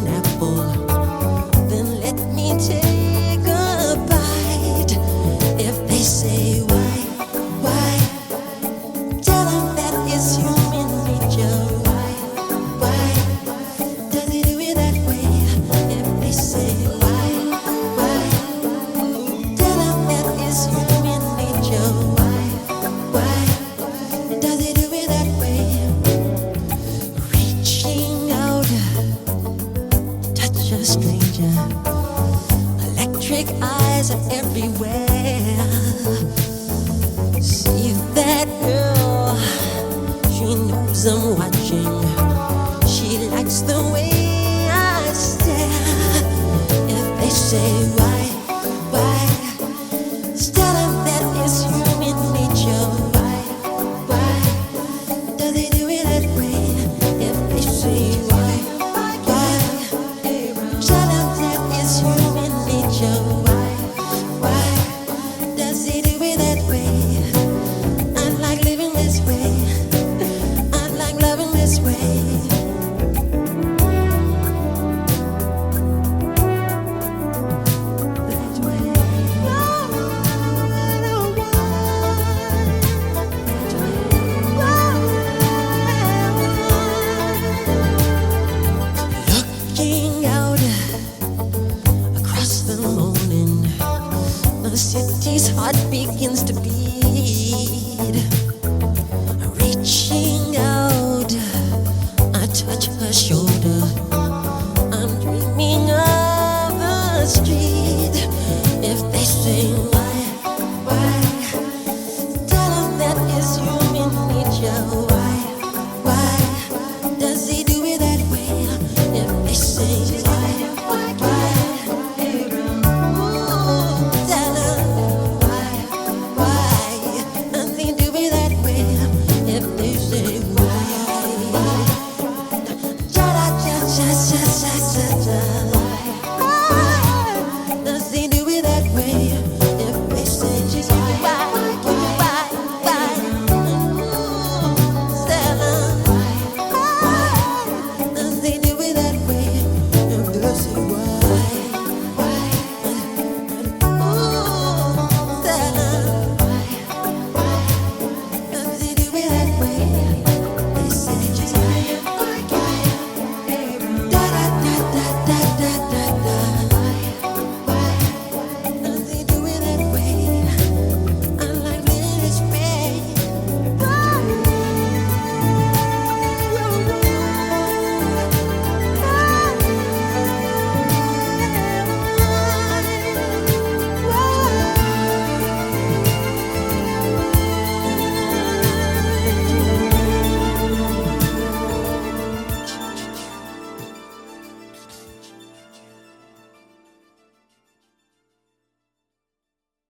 an apple, then let me take a bite. If they say why, tell them that it's human nature. Why does he do it that way? If they say why, tell them that it's human nature. Why does he do it that way? Reaching out, touch a stranger. Electric eyes are everywhere. See that girl, she knows I'm watching. She likes the way I stare. If they say why, tell them that it's human nature. Why does he do it that way? If they say why, tell them that it's human nature. Why does he do it that way? I like living this way. I like loving this way. Looking out across the morning, the city's heart begins to beat. Reaching out, I touch her shoulder. I'm dreaming of the street. If they say why, tell them that it's human nature. Why does he do it that way? If they say